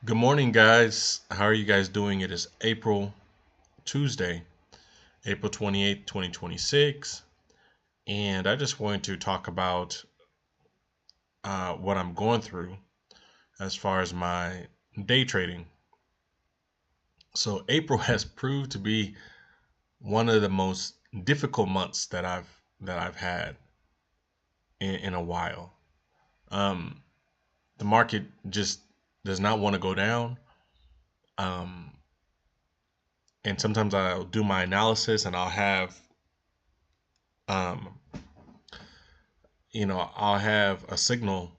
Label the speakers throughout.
Speaker 1: Good morning, guys. How are you guys doing? It is Tuesday, April 28th, 2026. And I just wanted to talk about what I'm going through as far as my day trading. So, April has proved to be one of the most difficult months that I've had in a while. Um, the market just does not want to go down. Um, and sometimes I'll do my analysis and um, I'll have a signal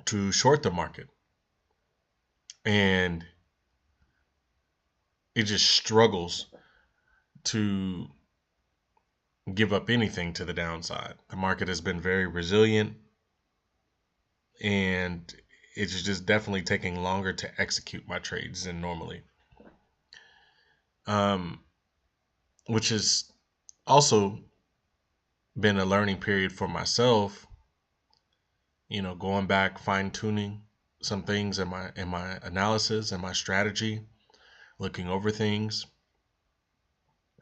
Speaker 1: to short the market, and it just struggles to give up anything to the downside. The market has been very resilient, and it's just definitely taking longer to execute my trades than normally. Um, which has also been a learning period for myself. Going back, fine tuning some things in my analysis and my strategy, looking over things.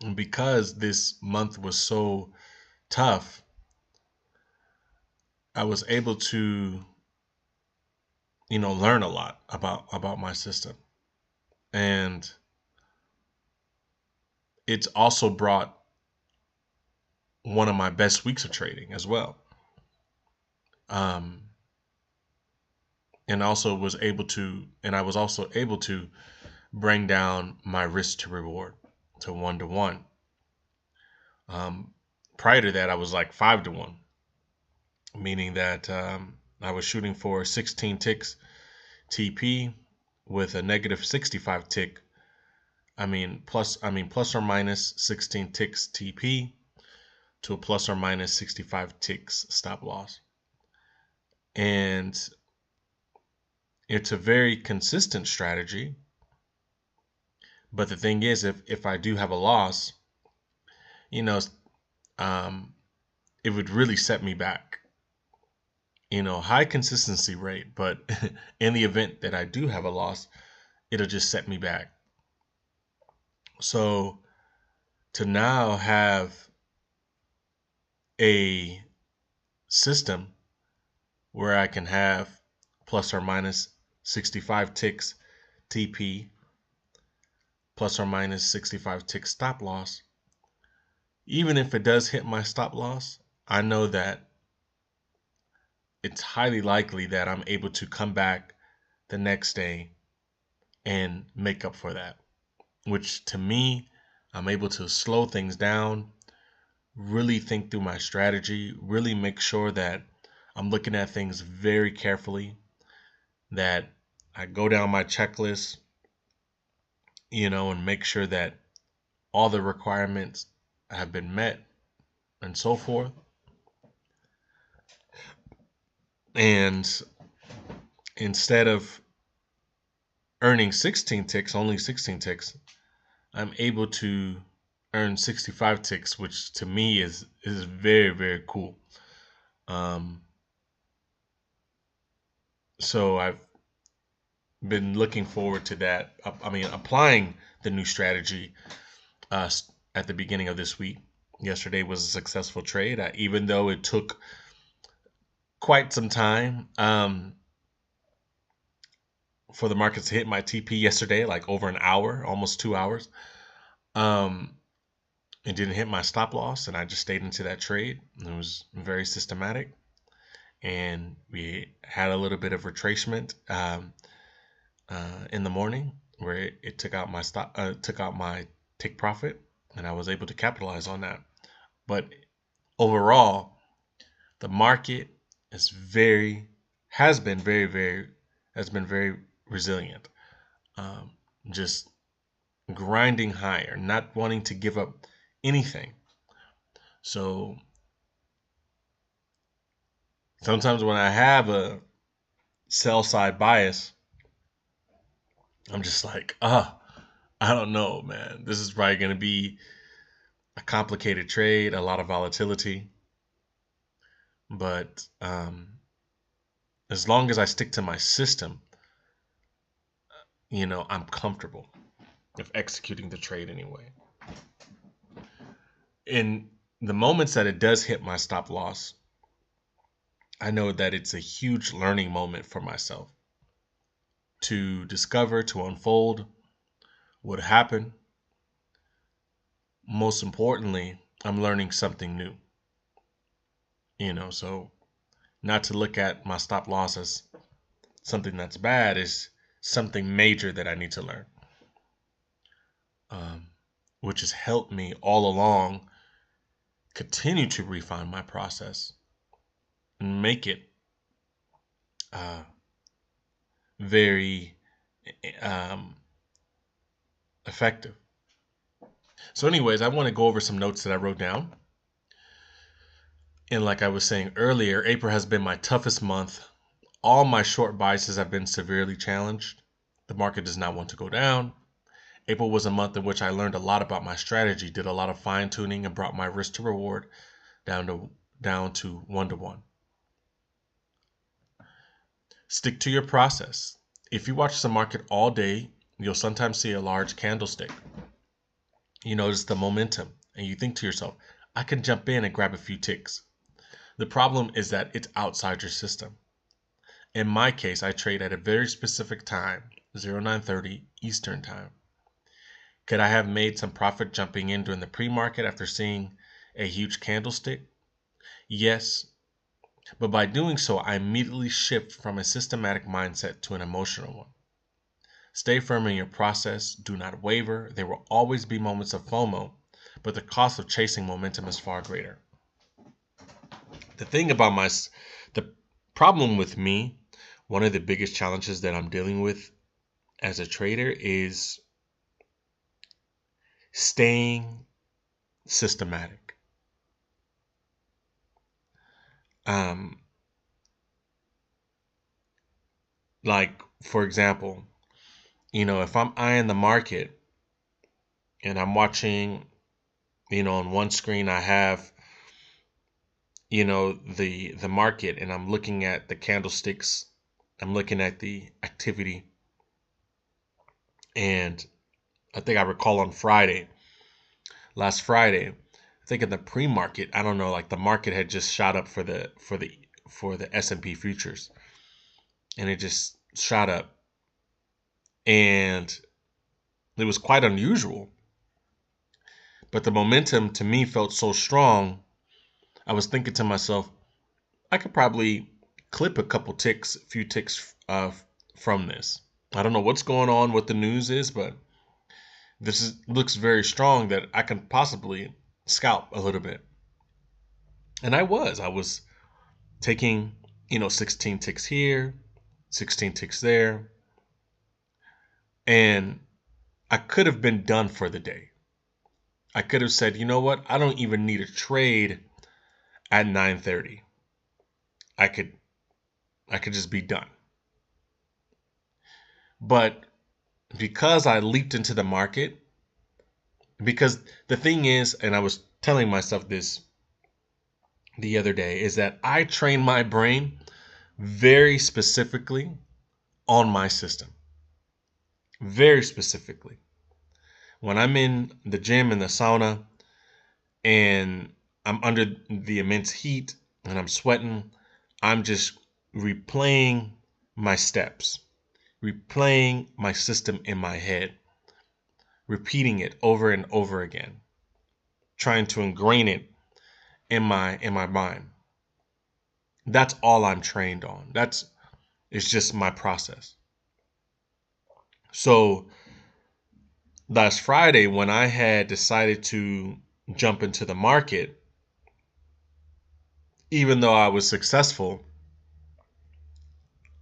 Speaker 1: And because this month was so tough, I was able to, learn a lot about my system. And it's also brought one of my best weeks of trading as well. Um, and I was also able to bring down my risk to reward to 1 to 1. Um, Prior to that, I was like 5 to 1, meaning that I was shooting for 16 ticks TP with a negative 65 tick. Plus or minus 16 ticks TP to a plus or minus 65 ticks stop loss. And it's a very consistent strategy. But the thing is, if I do have a loss, you know, um, it would really set me back. High consistency rate, but in the event that I do have a loss, it'll just set me back. So to now have a system where I can have plus or minus 65 ticks TP, plus or minus 65 ticks stop loss, even if it does hit my stop loss, I know that it's highly likely that I'm able to come back the next day and make up for that, which to me, I'm able to slow things down, really think through my strategy, really make sure that I'm looking at things very carefully, that I go down my checklist, and make sure that all the requirements have been met and so forth. And instead of earning 16 ticks, only 16 ticks, I'm able to earn 65 ticks, which to me is very, very cool. Um, so I've been looking forward to that. Applying the new strategy uh, at the beginning of this week. Yesterday was a successful trade, even though it took quite some time for the markets to hit my TP yesterday, like over an hour, almost 2 hours. It didn't hit my stop loss, and I just stayed into that trade. It was very systematic, and we had a little bit of retracement in the morning where it took out my take profit, and I was able to capitalize on that. But overall, the market is very has been very very has been very resilient. Um, just grinding higher, not wanting to give up anything. So sometimes when I have a sell side bias, I'm just like, I don't know, man. This is probably going to be a complicated trade, a lot of volatility. But as long as I stick to my system, I'm comfortable with executing the trade anyway. In the moments that it does hit my stop loss, I know that it's a huge learning moment for myself to discover, to unfold what happened. Most importantly, I'm learning something new. So not to look at my stop loss as something that's bad, is something major that I need to learn, which has helped me all along continue to refine my process and make it very effective. So anyways, I want to go over some notes that I wrote down. And like I was saying earlier, April has been my toughest month. All my short biases have been severely challenged. The market does not want to go down. April was a month in which I learned a lot about my strategy, did a lot of fine tuning, and brought my risk to reward down to 1-to-1. Stick to your process. If you watch the market all day, you'll sometimes see a large candlestick. You notice the momentum and you think to yourself, I can jump in and grab a few ticks. The problem is that it's outside your system. In my case, I trade at a very specific time, 0930 Eastern time. Could I have made some profit jumping in during the pre-market after seeing a huge candlestick? Yes, but by doing so, I immediately shift from a systematic mindset to an emotional one. Stay firm in your process. Do not waver. There will always be moments of FOMO, but the cost of chasing momentum is far greater. The problem with me, one of the biggest challenges that I'm dealing with as a trader is staying systematic. Like, for example, if I'm eyeing the market and I'm watching, on one screen I have, the market, and I'm looking at the candlesticks, I'm looking at the activity, and I think I recall on last Friday, I think in the pre-market, I don't know, like the market had just shot up for the S&P futures, and it just shot up, and it was quite unusual. But the momentum to me felt so strong. I was thinking to myself, I could probably clip a few ticks from this. I don't know what's going on, what the news is, but looks very strong that I can possibly scalp a little bit. And I was taking, 16 ticks here, 16 ticks there. And I could have been done for the day. I could have said, you know what? I don't even need a trade at 9:30. I could just be done. But because I leaped into the market, because the thing is, and I was telling myself this the other day, is that I train my brain very specifically on my system. Very specifically. When I'm in the gym, in the sauna, and I'm under the immense heat and I'm sweating, I'm just replaying my steps, replaying my system in my head, repeating it over and over again, trying to ingrain it in my mind. That's all I'm trained on. It's just my process. So last Friday, when I had decided to jump into the market, even though I was successful,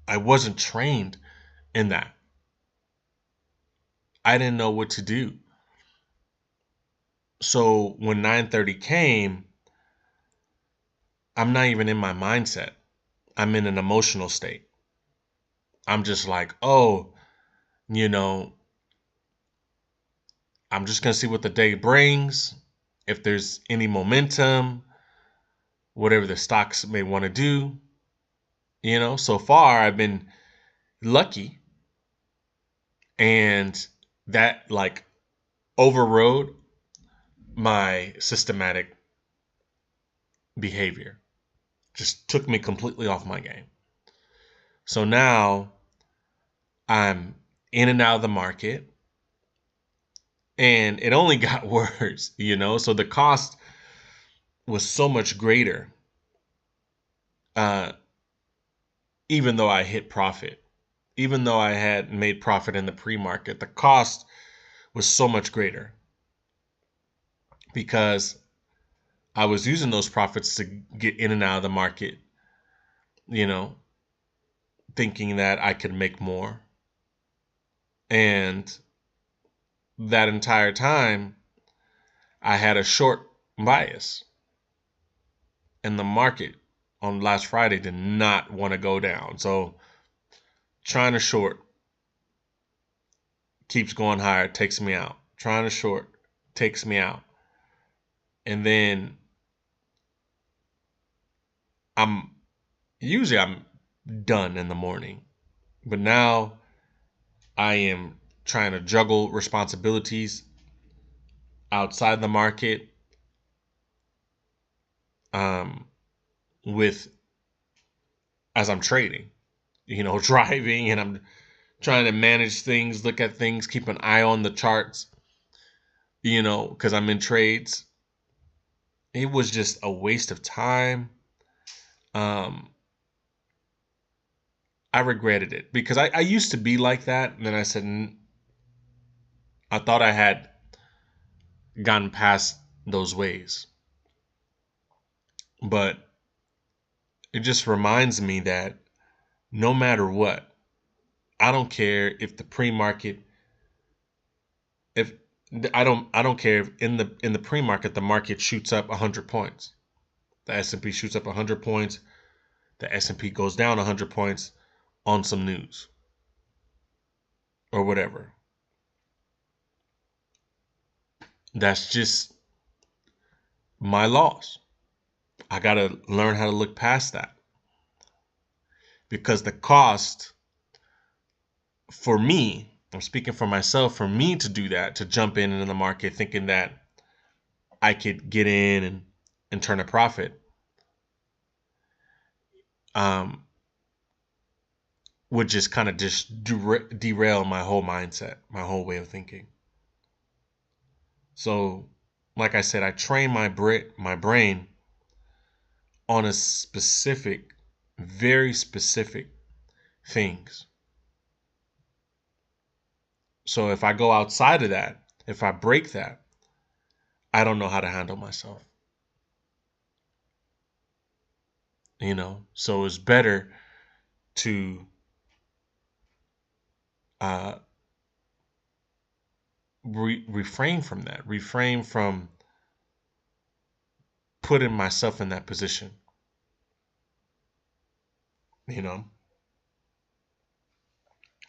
Speaker 1: I wasn't trained in that. I didn't know what to do. So when 9:30 came, I'm not even in my mindset. I'm in an emotional state. I'm just like, oh, I'm just going to see what the day brings. If there's any momentum, whatever the stocks may want to do, So far I've been lucky, and that like overrode my systematic behavior. Just took me completely off my game. So now I'm in and out of the market, and it only got worse, So the cost was so much greater, uh, even though I hit profit. Even though I had made profit in the pre-market, the cost was so much greater because I was using those profits to get in and out of the market, you know, thinking that I could make more. And that entire time, I had a short bias. And the market on last Friday did not want to go down. So trying to short keeps going higher, takes me out. Trying to short takes me out. And then I'm done in the morning. But now I am trying to juggle responsibilities outside the market, um, with as I'm trading, driving, and I'm trying to manage things, look at things, keep an eye on the charts, because I'm in trades. It was just a waste of time. Um, I regretted it because I used to be like that. And then I said, I thought I had gotten past those ways. But it just reminds me that no matter what, I don't care if the pre-market, if I don't care if in the pre-market the market shoots up 100 points. The S&P shoots up 100 points. The S&P goes down 100 points on some news or whatever. That's just my loss. I got to learn how to look past that, because the cost for me, I'm speaking for myself, for me to do that, to jump in the market thinking that I could get in and turn a profit, um, would just kind of just derail my whole mindset, my whole way of thinking. So, like I said, I train my brain on a specific, very specific things. So if I go outside of that, if I break that, I don't know how to handle myself. So it's better to uh, refrain from that, refrain from putting myself in that position. And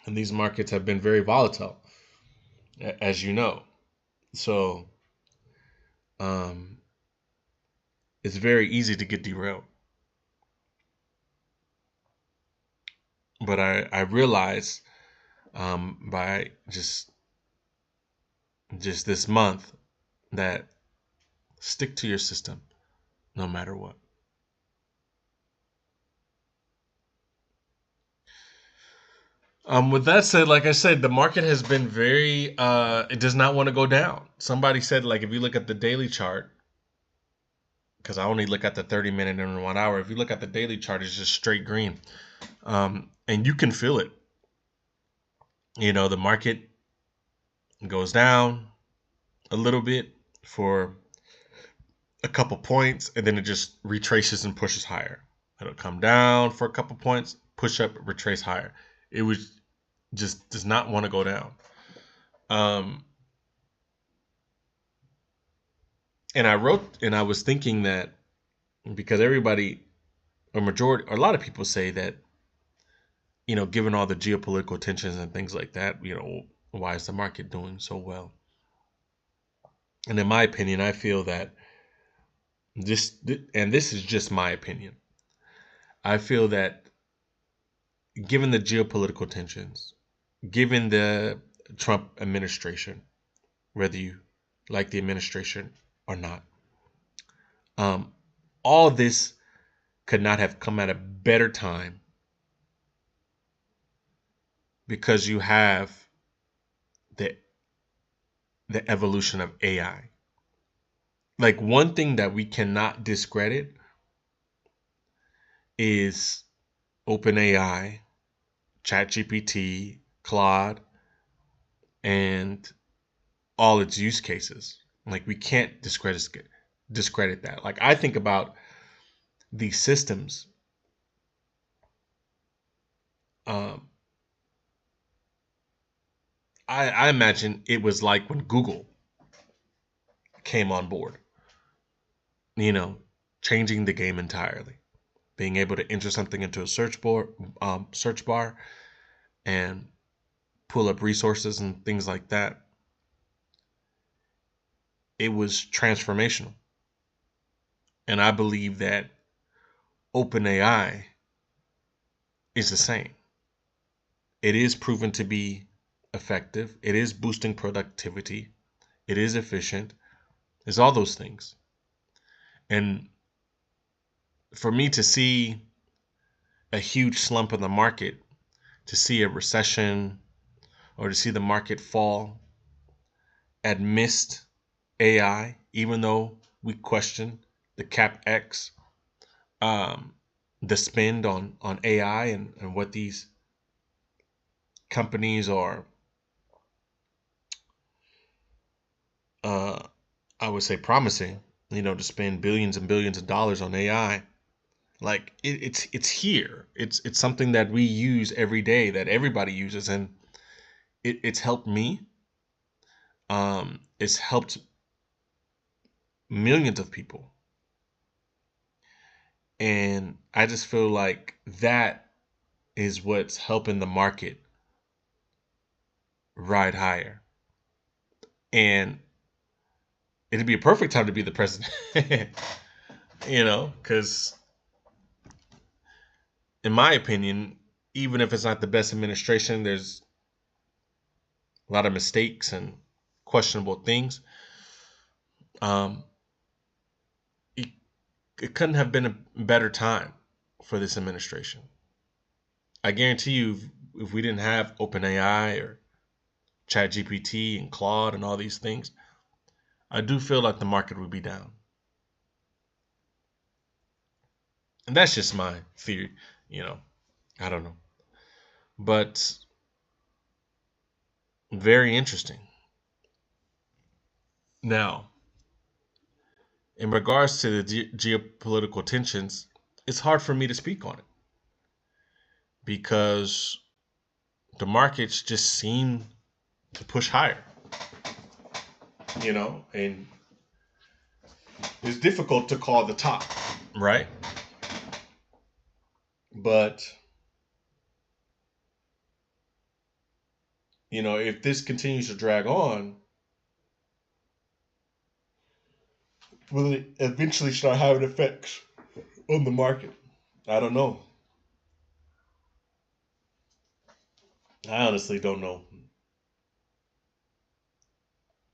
Speaker 1: these markets have been very volatile, as you know. So um, it's very easy to get derailed. But I realized, by just this month, that stick to your system no matter what. With that said, like I said, the market has been very, it does not want to go down. Somebody said, like, if you look at the daily chart, because I only look at the 30-minute and 1 hour, if you look at the daily chart, it's just straight green. And you can feel it. The market goes down a little bit for a couple points, and then it just retraces and pushes higher. It'll come down for a couple points, push up, retrace higher. It was just does not want to go down. And I was thinking that, because everybody, a lot of people say that, given all the geopolitical tensions and things like that, why is the market doing so well? And in my opinion, I feel that this is just my opinion. I feel that given the geopolitical tensions, given the Trump administration, whether you like the administration or not, um, all this could not have come at a better time because you have the the evolution of AI. Like one thing that we cannot discredit is OpenAI, ChatGPT, Claude, and all its use cases. Like we can't discredit that. Like I think about these systems. Um, I imagine it was like when Google came on board. You know, changing the game entirely. Being able to enter something into a search bar, and pull up resources and things like that. It was transformational, and I believe that OpenAI is the same. It is proven to be effective. It is boosting productivity. It is efficient. It's all those things. And for me to see a huge slump in the market, to see a recession, or to see the market fall amidst AI, even though we question the CapEx, um, the spend on AI, and what these companies are, uh, I would say, promising, to spend billions and billions of dollars on AI. Like it's here. It's something that we use every day, that everybody uses, and it's helped me. It's helped millions of people, and I just feel like that is what's helping the market ride higher. And it'd be a perfect time to be the president, because in my opinion, even if it's not the best administration, there's a lot of mistakes and questionable things. Um, it, it couldn't have been a better time for this administration. I guarantee you, if we didn't have OpenAI or ChatGPT and Claude and all these things, I do feel like the market would be down. And that's just my theory, you know. I don't know. But very interesting. Now, in regards to the geopolitical tensions, it's hard for me to speak on it because the markets just seem to push higher, and it's difficult to call the top, right? But, if this continues to drag on, will it eventually start having effects on the market? I don't know. I honestly don't know.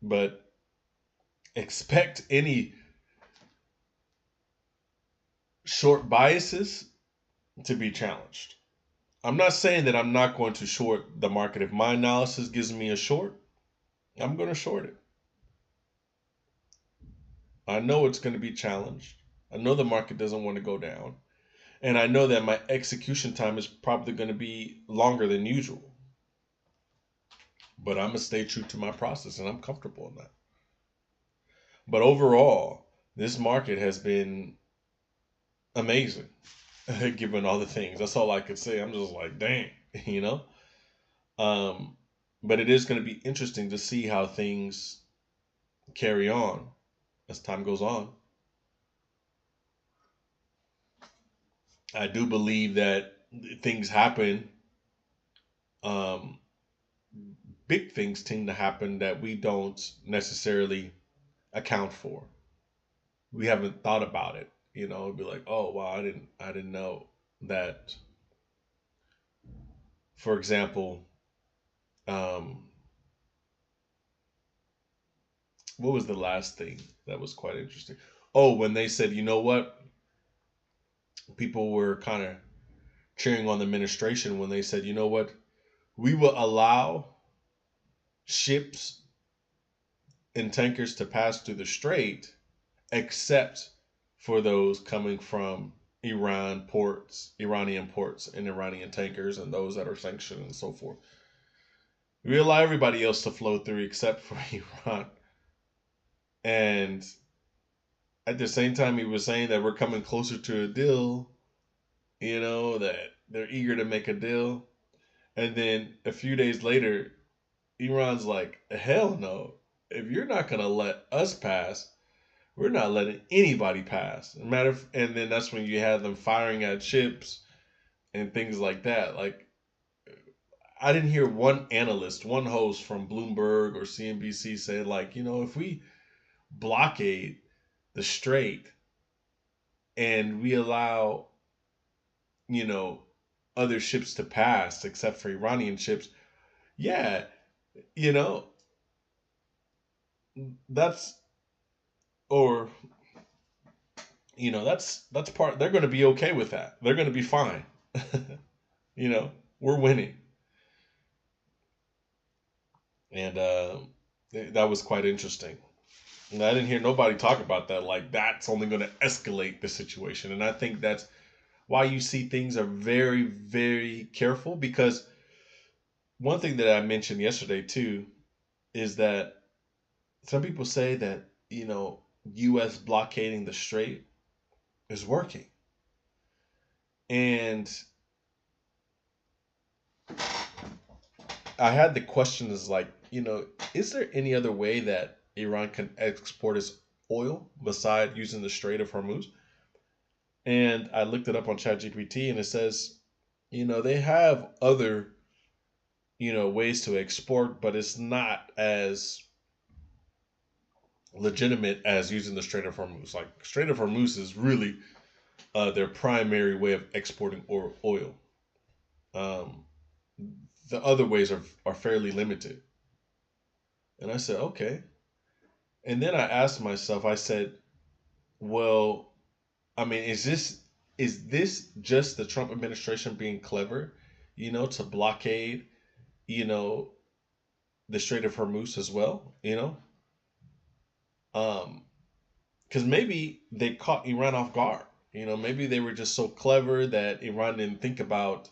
Speaker 1: But expect any short biases to be challenged. I'm not saying that I'm not going to short the market. If my analysis gives me a short, I'm going to short it. I know it's going to be challenged. I know the market doesn't want to go down. And I know that my execution time is probably going to be longer than usual. But I'm going to stay true to my process, and I'm comfortable in that. But overall, this market has been amazing, given all the things. That's all I could say. I'm just like, dang, you know? Um, but it is going to be interesting to see how things carry on as time goes on. I do believe that things happen. Um, Big things tend to happen that we don't necessarily account for. We haven't thought about it. It'd be like, oh wow, I didn't know that for example, um, what was the last thing that was quite interesting? Oh, when they said, you know what, people were kind of cheering on the administration when they said, you know what, we will allow ships and tankers to pass through the strait, except for those coming from Iranian ports, and Iranian tankers, and those that are sanctioned and so forth. We allow everybody else to flow through except for Iran. And at the same time, he was saying that we're coming closer to a deal, that they're eager to make a deal. And then a few days later, Iran's like, hell no. If you're not going to let us pass, we're not letting anybody pass. And then that's when you have them firing at ships and things like that. Like, I didn't hear one analyst, one host from Bloomberg or CNBC say, like, if we blockade the strait and we allow, you know, other ships to pass except for Iranian ships, yeah, you know, that's or that's part, they're going to be okay with that. They're going to be fine. We're winning. And that was quite interesting. And I didn't hear nobody talk about that. Like, that's only going to escalate the situation. And I think that's why you see things are very, very careful. Because one thing that I mentioned yesterday too is that some people say that, U.S. blockading the strait is working. And I had the question is like, is there any other way that Iran can export its oil beside using the Strait of Hormuz? And I looked it up on ChatGPT, and it says, they have other, ways to export, but it's not as legitimate as using the Strait of Hormuz. Like, Strait of Hormuz is really their primary way of exporting oil. Um, the other ways are fairly limited. And I said, okay. And then I asked myself, I said, well, I mean, is this just the Trump administration being clever, to blockade, you know, the Strait of Hormuz as well, Um, because maybe they caught Iran off guard. Maybe they were just so clever that Iran didn't think about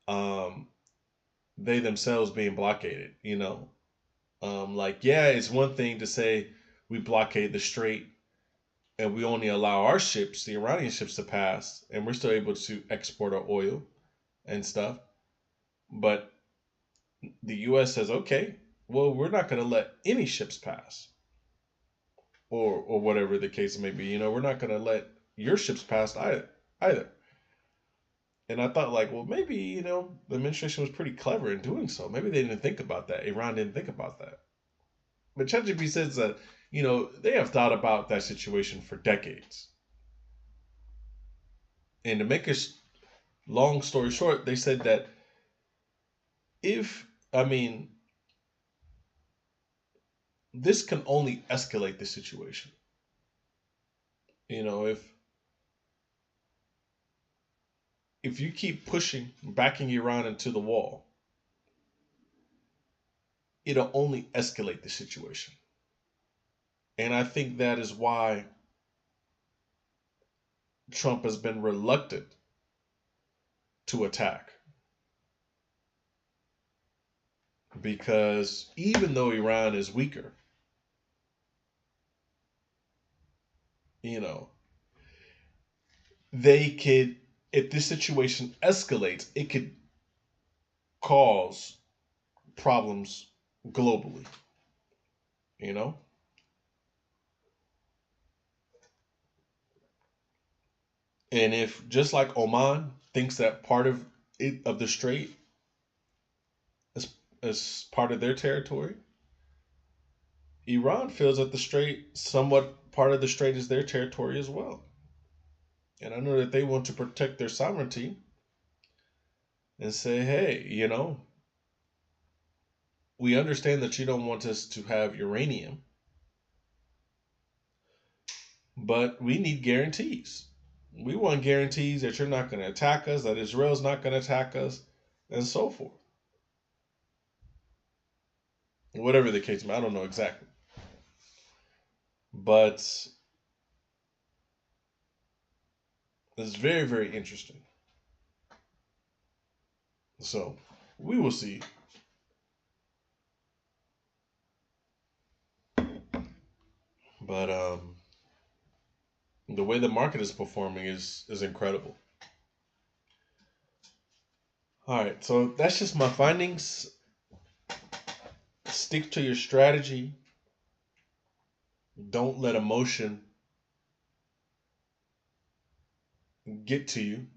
Speaker 1: um they themselves being blockaded, like, yeah, it's one thing to say we blockade the strait and we only allow our ships, the Iranian ships, to pass, and we're still able to export our oil and stuff. But the U.S. says, okay, well, we're not going to let any ships pass, or whatever the case may be. We're not going to let your ships pass either. And I thought, like, well, maybe, the administration was pretty clever in doing so. Maybe they didn't think about that. Iran didn't think about that. But ChatGPT says that, they have thought about that situation for decades. And to make a long story short, they said that if, I mean, this can only escalate the situation. If you keep pushing, backing Iran into the wall, it'll only escalate the situation. And I think that is why Trump has been reluctant to attack. Because even though Iran is weaker, they could, if this situation escalates, it could cause problems globally, you know? And if, just like Oman thinks that part of the strait is part of their territory, Iran feels that the strait, somewhat part of the strait, is their territory as well. And I know that they want to protect their sovereignty. and say, hey, we understand that you don't want us to have uranium, but we need guarantees. We want guarantees that you're not going to attack us, that Israel's not going to attack us, and so forth. Whatever the case, I don't know exactly. But it's very, very interesting. So we will see. But the way the market is performing is incredible. All right, so that's just my findings. Stick to your strategy. Don't let emotion get to you.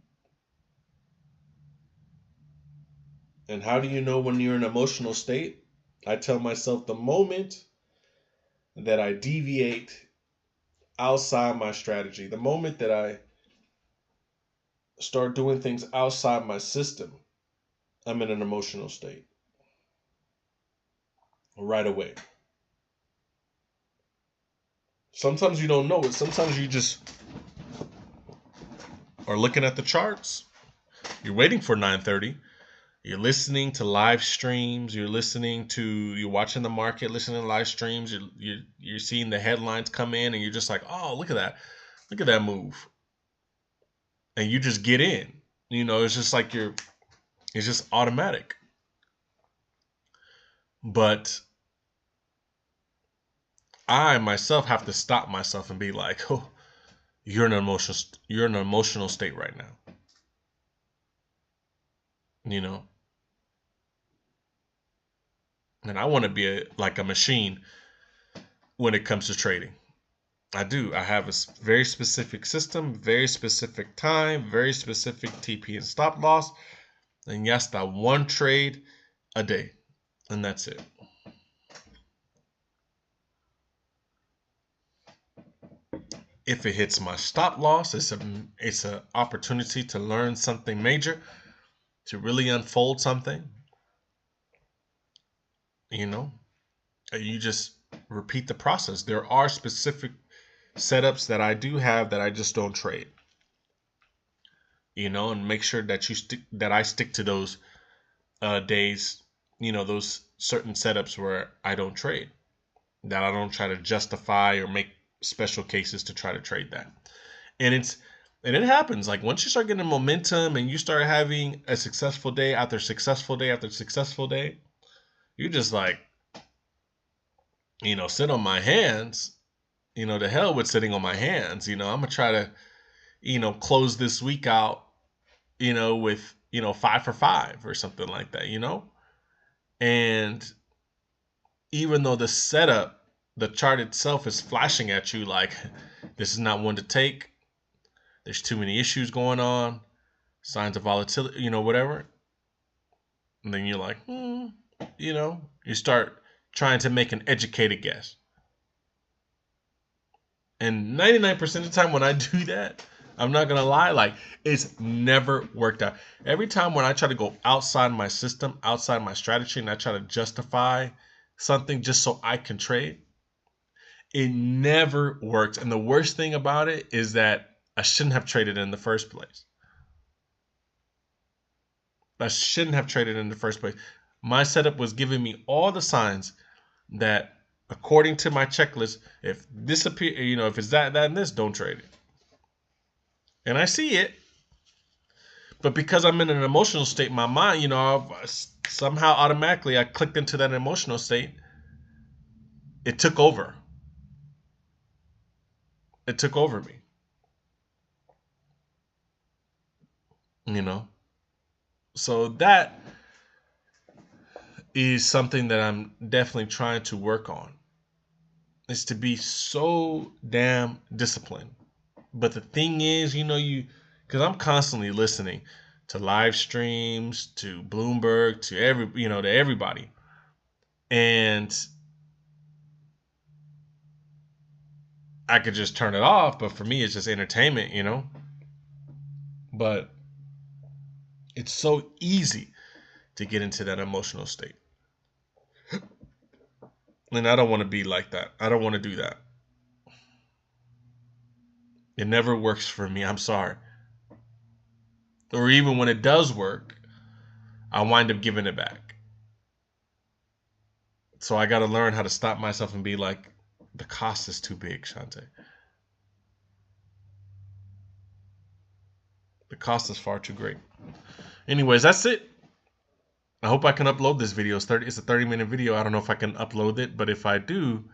Speaker 1: And how do you know when you're in an emotional state? I tell myself the moment that I deviate outside my strategy, the moment that I start doing things outside my system, I'm in an emotional state right away. Sometimes you don't know it. Sometimes you just are looking at the charts. You're waiting for 9:30. You're listening to live streams. You're watching the market, listening to live streams. You're seeing the headlines come in, and you're just like, oh, look at that move, and you just get in. It's just like it's just automatic. But I myself have to stop myself and be like, oh, you're in an emotional state right now. And I want to be like a machine when it comes to trading. I do. I have a very specific system, very specific time, very specific TP and stop loss. And yes, that one trade a day. And that's it. If it hits my stop loss, it's an opportunity to learn something major, to really unfold something. You just repeat the process. There are specific setups that I do have that I just don't trade. And make sure that I stick to those days, those certain setups where I don't trade, that I don't try to justify or make special cases to try to trade that. And it happens. Like once you start getting momentum and you start having a successful day after successful day after successful day, you just like, sit on my hands. To hell with sitting on my hands. I'm gonna try to, close this week out, with 5 for 5 or something like that. And even though the setup, the chart itself is flashing at you like this is not one to take. There's too many issues going on, signs of volatility, whatever. And then you're like, you start trying to make an educated guess. And 99% of the time when I do that, I'm not going to lie, like it's never worked out. Every time when I try to go outside my system, outside my strategy, and I try to justify something just so I can trade, it never works. And the worst thing about it is that I shouldn't have traded in the first place. I shouldn't have traded in the first place. My setup was giving me all the signs that, according to my checklist, if this appear, if it's that, and this, don't trade it. And I see it, but because I'm in an emotional state, my mind, somehow automatically I clicked into that emotional state. It took over. It took over me. So that is something that I'm definitely trying to work on, is to be so damn disciplined. But the thing is, because I'm constantly listening to live streams, to Bloomberg, to to everybody. And I could just turn it off, but for me it's just entertainment, But It's so easy to get into that emotional state. And I don't want to be like that. I don't want to do that. It never works for me. I'm sorry. Or even when it does work, I wind up giving it back. So I got to learn how to stop myself and be like, the cost is too big, Shante. The cost is far too great. Anyways, that's it. I hope I can upload this video. It's a 30-minute video. I don't know if I can upload it, but if I do,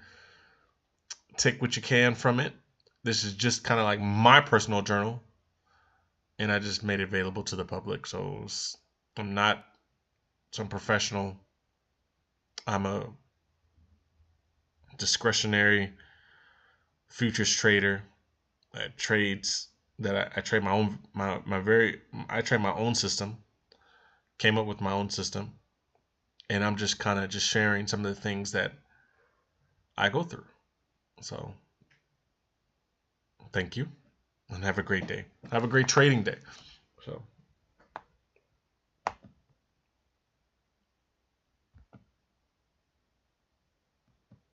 Speaker 1: take what you can from it. This is just kind of like my personal journal, and I just made it available to the public. So I'm not some professional. I'm a discretionary futures trader that trades I trade my own I trade my own system. Came up with my own system, and I'm just kind of just sharing some of the things that I go through. So thank you, and have a great day. Have a great trading day. So.